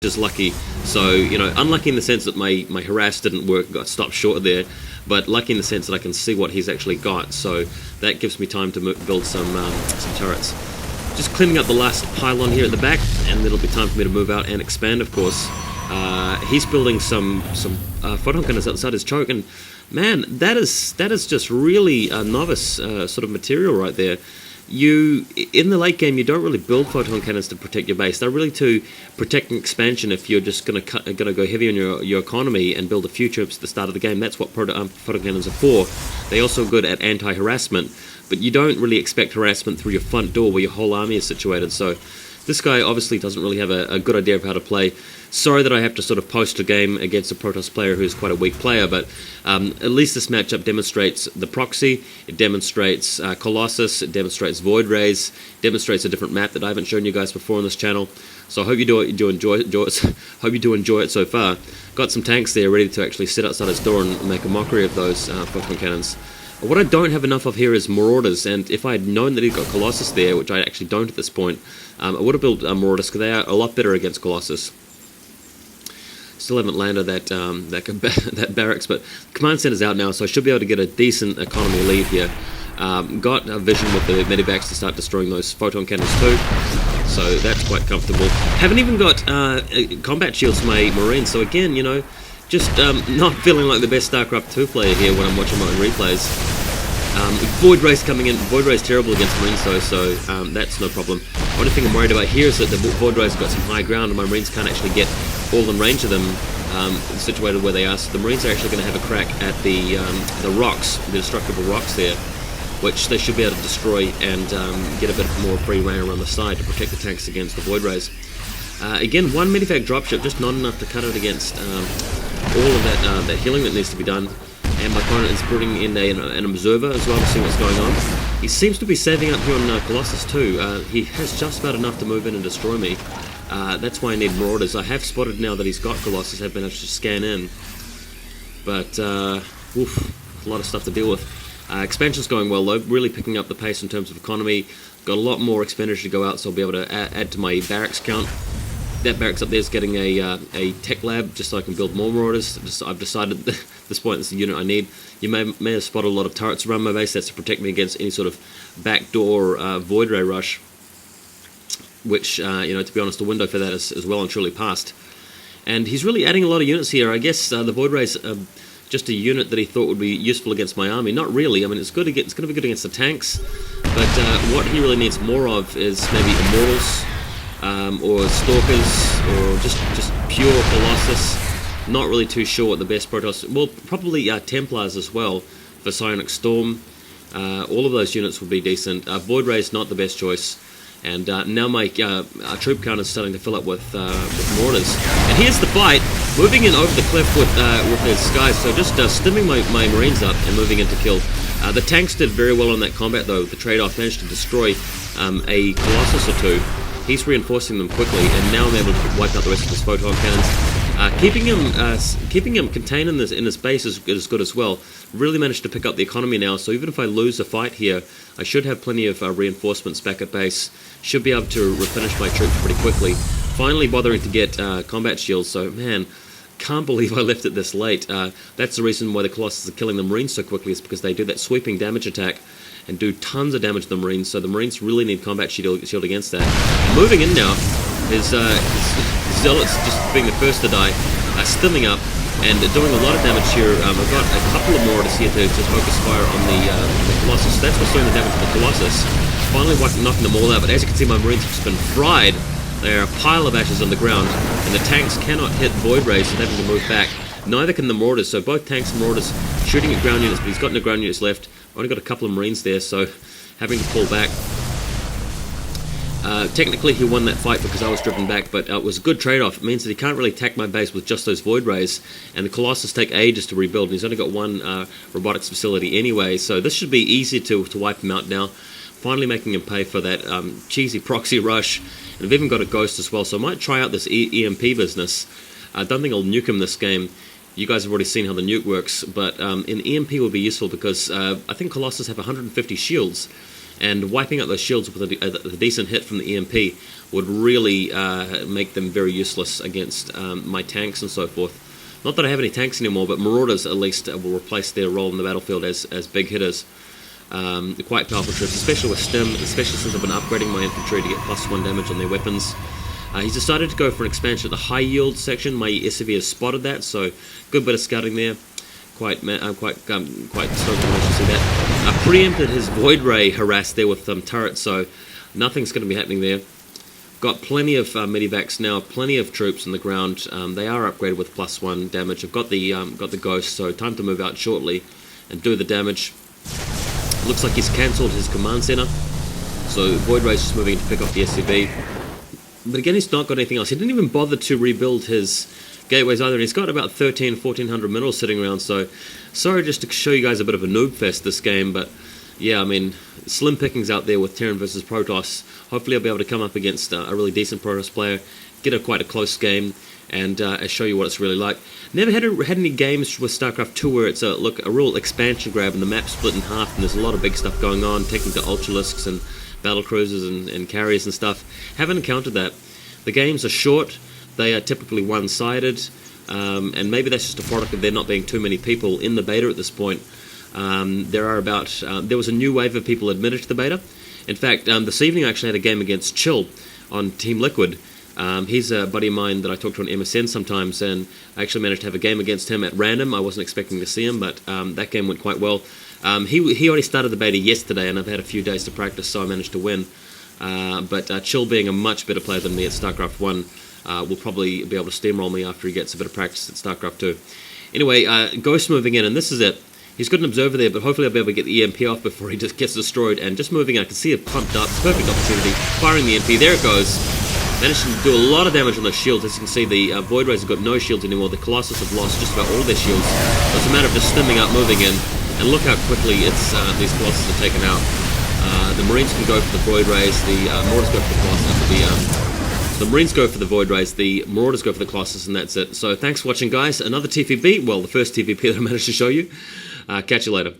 just lucky. So, you know, unlucky in the sense that my harass didn't work, got stopped short there, but lucky in the sense that I can see what he's actually got. So that gives me time to build some turrets. Just cleaning up the last pylon here at the back, and it'll be time for me to move out and expand, of course. He's building some photon cannons outside his choke, and man, that is just really novice sort of material right there. In the late game, you don't really build photon cannons to protect your base. They're really to protect an expansion if you're just going to go heavy on your economy and build a few troops at the start of the game. That's what photon cannons are for. They're also good at anti-harassment, but you don't really expect harassment through your front door where your whole army is situated. So this guy obviously doesn't really have a good idea of how to play. Sorry that I have to sort of post a game against a Protoss player who's quite a weak player, but at least this matchup demonstrates the proxy, it demonstrates Colossus, it demonstrates Void Rays, demonstrates a different map that I haven't shown you guys before on this channel. So I hope you do enjoy it so far. Got some tanks there ready to actually sit outside his door and make a mockery of those photon cannons. What I don't have enough of here is Marauders, and if I had known that he'd got Colossus there, which I actually don't at this point, I would have built Marauders because they are a lot better against Colossus. Still haven't landed that barracks, but command center's out now, so I should be able to get a decent economy lead here. Got a vision with the medivacs to start destroying those photon cannons too, so that's quite comfortable. Haven't even got combat shields for my Marines, so again, you know, just not feeling like the best StarCraft 2 player here when I'm watching my own replays. Void Rays coming in. Void Rays terrible against Marines though, so that's no problem. Only thing I'm worried about here is that the Void Rays have got some high ground and my Marines can't actually get all in range of them situated where they are, so the Marines are actually going to have a crack at the rocks, the destructible rocks there, which they should be able to destroy and get a bit more free reign around the side to protect the tanks against the Void Rays. Again, one medivac dropship, just not enough to cut it against all of that healing that needs to be done. And my opponent is putting in an observer as well to see what's going on. He seems to be saving up here on Colossus too. He has just about enough to move in and destroy me. That's why I need Marauders. I have spotted now that he's got Colossus, I've managed to scan in. But, oof, a lot of stuff to deal with. Expansion's going well though, really picking up the pace in terms of economy. Got a lot more expenditure to go out, so I'll be able to add to my barracks count. That barracks up there is getting a tech lab just so I can build more Marauders. I've decided at this point it's the unit I need. You may have spotted a lot of turrets around my base. That's to protect me against any sort of backdoor Void Ray rush, which, you know, to be honest, the window for that is well and truly past. And he's really adding a lot of units here. I guess the Void Rays just a unit that he thought would be useful against my army. Not really. I mean, it's going to be good against the tanks, but what he really needs more of is maybe Immortals, or Stalkers, or just pure Colossus. Not really too sure what the best Protoss. Well, probably Templars as well for Psionic Storm. All of those units would be decent. Void Ray is not the best choice. And now my troop count is starting to fill up with Marauders. And here's the fight, moving in over the cliff with his skies. So just stimming my Marines up and moving in to kill. The tanks did very well on that combat though. The trade-off managed to destroy a Colossus or two. He's reinforcing them quickly, and now I'm able to wipe out the rest of his photon cannons. Keeping him contained in this base is good as well. Really managed to pick up the economy now, so even if I lose a fight here, I should have plenty of reinforcements back at base. Should be able to refinish my troops pretty quickly. Finally bothering to get combat shields, so man, can't believe I left it this late. That's the reason why the Colossus are killing the Marines so quickly, is because they do that sweeping damage attack and do tons of damage to the Marines, so the Marines really need combat shield against that. Moving in now, his Zealots just being the first to die, stimming up and doing a lot of damage here. I've got a couple of Marauders here to focus fire on the Colossus. That's what's doing the damage to the Colossus. Finally knocking them all out, but as you can see, my Marines have just been fried. They are a pile of ashes on the ground, and the tanks cannot hit Void Rays and having to move back. Neither can the Marauders, so both tanks and Marauders shooting at ground units, but he's got no ground units left. Only got a couple of Marines there, so having to pull back. Technically he won that fight because I was driven back, but it was a good trade-off. It means that he can't really attack my base with just those Void Rays, and the Colossus take ages to rebuild, and he's only got one robotics facility anyway, so this should be easy to wipe him out now. Finally making him pay for that cheesy proxy rush, and I've even got a Ghost as well, so I might try out this EMP business. I don't think I'll nuke him this game. You guys have already seen how the nuke works, but an EMP will be useful because I think Colossus have 150 shields, and wiping out those shields with a decent hit from the EMP would really make them very useless against my tanks and so forth. Not that I have any tanks anymore, but Marauders at least will replace their role in the battlefield as big hitters. Quite powerful troops, especially with Stim, especially since I've been upgrading my infantry to get +1 damage on their weapons. He's decided to go for an expansion at the high yield section. My SCV has spotted that, so good bit of scouting there. I'm quite stoked to actually see that. Preempted his Void Ray harass there with turrets, so nothing's going to be happening there. Got plenty of medivacs now, plenty of troops on the ground. They are upgraded with +1 damage. I've got the Ghost, so time to move out shortly and do the damage. Looks like he's cancelled his command center, so Void Ray's just moving to pick up the SCV. But again, he's not got anything else. He didn't even bother to rebuild his gateways either, and he's got about 1400 minerals sitting around, so sorry just to show you guys a bit of a noob fest this game, but yeah, I mean, slim pickings out there with Terran versus Protoss. Hopefully I'll be able to come up against a really decent Protoss player, get quite a close game, and show you what it's really like. Never had any games with StarCraft 2 where it's a real expansion grab and the map's split in half and there's a lot of big stuff going on, taking to Ultralisks and battle cruisers and carriers and stuff. Haven't encountered that. The games are short, they are typically one-sided, and maybe that's just a product of there not being too many people in the beta at this point. There was a new wave of people admitted to the beta. In fact, this evening I actually had a game against Chill on Team Liquid. He's a buddy of mine that I talk to on MSN sometimes, and I actually managed to have a game against him at random. I wasn't expecting to see him, but that game went quite well. He already started the beta yesterday, and I've had a few days to practice, so I managed to win. But Chill, being a much better player than me at StarCraft 1, will probably be able to steamroll me after he gets a bit of practice at StarCraft 2. Anyway, Ghost moving in, and this is it. He's got an observer there, but hopefully I'll be able to get the EMP off before he just gets destroyed. And just moving, I can see it pumped up. Perfect opportunity. Firing the EMP. There it goes. Managed to do a lot of damage on those shields. As you can see, the Void Rays have got no shields anymore. The Colossus have lost just about all their shields. So it's a matter of just stimming up, moving in. And look how quickly these Colossus are taken out. The Marines can go for the Void Rays. The Marauders go for the Colossus. The Marines go for the Void Rays. The Marauders go for the Colossus, and that's it. So thanks for watching, guys. Another TvP. Well, the first TvP that I managed to show you. Catch you later.